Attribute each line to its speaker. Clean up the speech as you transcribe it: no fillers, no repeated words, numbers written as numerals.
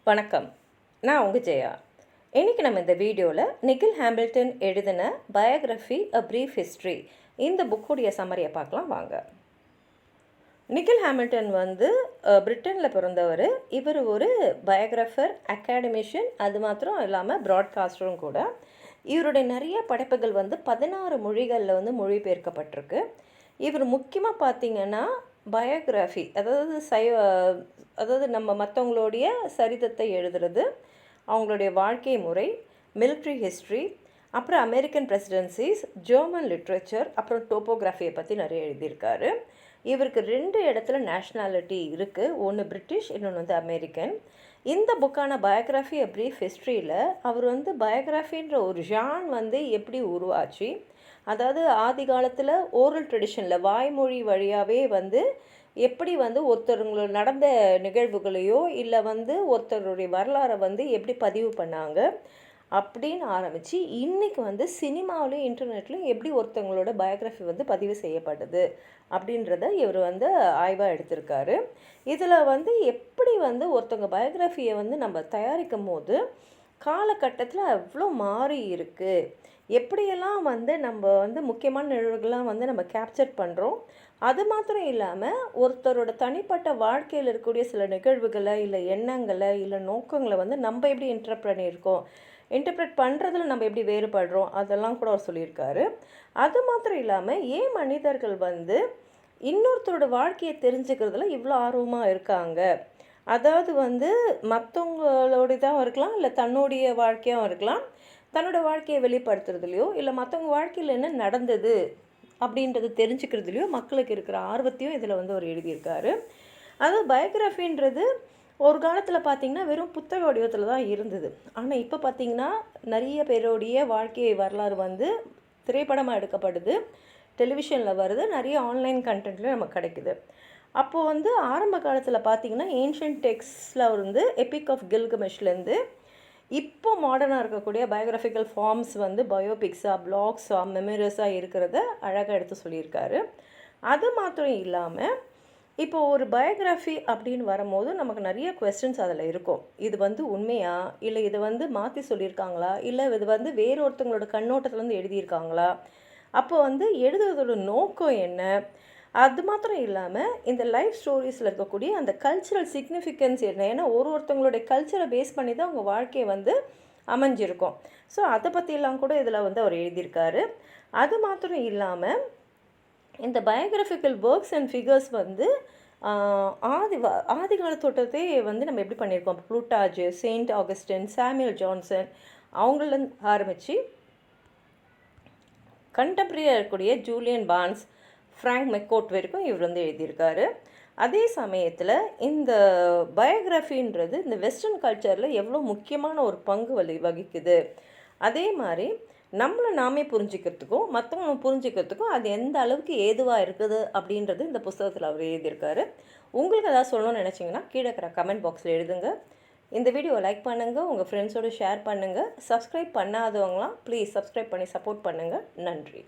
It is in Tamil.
Speaker 1: வணக்கம், நான் உங்கள் ஜெயா. இன்றைக்கி நம்ம இந்த வீடியோவில் நிக்கில் ஹாமில்டன் எழுதின பயோகிராஃபி அ ப்ரீஃப் ஹிஸ்ட்ரி இந்த புக்குடைய சம்மரியை பார்க்கலாம் வாங்க. நிக்கில் ஹாமில்டன் பிரிட்டனில் பிறந்தவர். இவர் ஒரு பயோகிராஃபர், அகாடமிஷியன், அது மாத்திரம் இல்லாமல் ப்ராட்காஸ்டரும் கூட. இவருடைய நிறைய படைப்புகள் 16 மொழிகளில் மொழிபெயர்க்கப்பட்டிருக்கு. இவர் முக்கியமாக பார்த்திங்கன்னா பயோகிராஃபி, அதாவது நம்ம மற்றவங்களுடைய சரிதத்தை எழுதுறது, அவங்களுடைய வாழ்க்கை முறை, மிலிட்ரி ஹிஸ்ட்ரி, அப்புறம் அமெரிக்கன் பிரசிடென்சிஸ், ஜெர்மன் லிட்ரேச்சர், அப்புறம் டோப்போகிராஃபியை பற்றி நிறைய எழுதியிருக்காரு. இவருக்கு 2 இடத்துல நேஷ்னாலிட்டி இருக்குது. ஒன்று பிரிட்டிஷ், இன்னொன்று அமெரிக்கன். இந்த புக்கான பயோகிராஃபி அ ப்ரீஃப் ஹிஸ்ட்ரியில் அவர் பயோகிராஃபின்ற ஒரு ஜான் எப்படி உருவாச்சு, அதாவது ஆதி காலத்தில் ஓரல் ட்ரெடிஷனில் வாய்மொழி வழியாகவே எப்படி ஒருத்தருங்களோட நடந்த நிகழ்வுகளையோ இல்லை ஒருத்தருடைய வரலாறை எப்படி பதிவு பண்ணாங்க அப்படின்னு ஆரம்பித்து இன்றைக்கி சினிமாவிலையும் இன்டர்நெட்லையும் எப்படி ஒருத்தவங்களோட பயோகிராஃபி பதிவு செய்யப்படுது அப்படின்றத இவர் ஆய்வாக எடுத்திருக்காரு. இதில் எப்படி ஒருத்தவங்க பயோகிராஃபியை நம்ம தயாரிக்கும் போது காலகட்டத்தில் அவ்வளோ மாறி இருக்குது, எப்படியெல்லாம் நம்ம முக்கியமான நிகழ்வுகள்லாம் நம்ம கேப்சர் பண்ணுறோம். அது மாத்திரம் இல்லாமல் ஒருத்தரோட தனிப்பட்ட வாழ்க்கையில் இருக்கக்கூடிய சில நிகழ்வுகளை இல்லை எண்ணங்களை இல்லை நோக்கங்களை நம்ம எப்படி இன்டர்ப்ரெட் பண்ணுறதுல நம்ம எப்படி வேறுபடுறோம் அதெல்லாம் கூட அவர் சொல்லியிருக்காரு. அது மாத்திரம் இல்லாமல் ஏன் மனிதர்கள் இன்னொருத்தரோட வாழ்க்கையை தெரிஞ்சுக்கிறதுல இவ்வளோ ஆர்வமாக இருக்காங்க, அதாவது மற்றவங்களோடதான் இருக்கலாம் இல்லை தன்னுடைய வாழ்க்கையாகவும் இருக்கலாம், தன்னோட வாழ்க்கையை வெளிப்படுத்துறதுலையோ இல்லை மற்றவங்க வாழ்க்கையில் என்ன நடந்தது அப்படின்றது தெரிஞ்சுக்கிறதுலையோ மக்களுக்கு இருக்கிற ஆர்வத்தையும் இதில் அவர் எழுதியிருக்காரு. அதாவது பயோகிராஃபின்றது ஒரு காலத்தில் பார்த்திங்கன்னா வெறும் புத்தக வடிவத்தில் தான் இருந்தது. ஆனால் இப்போ பார்த்திங்கன்னா நிறைய பேருடைய வாழ்க்கை வரலாறு திரைப்படமாக எடுக்கப்படுது, டெலிவிஷனில் வருது, நிறைய ஆன்லைன் கண்டென்ட்லேயும் நமக்கு கிடைக்குது. அப்போது ஆரம்ப காலத்தில் பார்த்திங்கன்னா ஏன்ஷியன்ட் டெக்ஸ்டில் எபிக் ஆஃப் கில்கமெஷ்லேருந்து இப்போ மாடர்னாக இருக்கக்கூடிய பயோகிராஃபிக்கல் ஃபார்ம்ஸ் பயோபிக்ஸாக, பிளாக்ஸாக, மெமரிஸாக இருக்கிறத அழகாக எடுத்து சொல்லியிருக்காரு. அது மாத்திரம் இல்லாமல் இப்போ ஒரு பயோகிராஃபி அப்படின்னு வரும்போது நமக்கு நிறைய கொஸ்டின்ஸ் அதில் இருக்கும். இது உண்மையா, இல்லை இதை மாற்றி சொல்லியிருக்காங்களா, இல்லை இது வேறு ஒருத்தவங்களோட கண்ணோட்டத்துலேருந்து எழுதியிருக்காங்களா, அப்போ எழுதுறதோட நோக்கம் என்ன, அது மாத்திரம் இல்லாமல் இந்த லைஃப் ஸ்டோரிஸில் இருக்கக்கூடிய அந்த கல்ச்சுரல் சிக்னிஃபிகன்ஸ் என்ன, ஏன்னா ஒருத்தவங்களுடைய கல்ச்சரை பேஸ் பண்ணி தான் அவங்க வாழ்க்கையை அமைஞ்சிருக்கும். ஸோ அதை பற்றியெல்லாம் கூட இதில் அவர் எழுதியிருக்காரு. அது மாத்திரம் இல்லாமல் இந்த பயோகிராஃபிக்கல் ஒர்க்ஸ் அண்ட் ஃபிகர்ஸ் ஆதி காலத்தோட்டத்தை நம்ம எப்படி பண்ணியிருக்கோம், ப்ளூட்டாஜ், செயின்ட் ஆகஸ்டின், சாமுவேல் ஜான்சன் அவங்களேருந்து ஆரம்பித்து கண்டெம்பரரியாக இருக்கக்கூடிய ஜூலியன் பார்ன்ஸ், ஃப்ராங்க் மெக்கோட் வரைக்கும் இவர் எழுதியிருக்காரு. அதே சமயத்தில் இந்த பயோகிராஃபின்றது இந்த வெஸ்டர்ன் கல்ச்சரில் எவ்வளோ முக்கியமான ஒரு பங்கு வகிக்குது, அதே மாதிரி நம்மளை நாமே புரிஞ்சிக்கிறதுக்கும் மற்றவங்க புரிஞ்சிக்கிறதுக்கும் அது எந்த அளவுக்கு ஏதுவாக இருக்குது அப்படின்றது இந்த புத்தகத்தில் அவர் எழுதியிருக்காரு. உங்களுக்கு ஏதாவது சொல்லணும்னு நினச்சிங்கன்னா கீழே இருக்கிற கமெண்ட் பாக்ஸில் எழுதுங்க. இந்த வீடியோவை லைக் பண்ணுங்கள், உங்கள் ஃப்ரெண்ட்ஸோடு ஷேர் பண்ணுங்கள். சப்ஸ்கிரைப் பண்ணாதவங்களாம் ப்ளீஸ் சப்ஸ்கிரைப் பண்ணி சப்போர்ட் பண்ணுங்கள். நன்றி.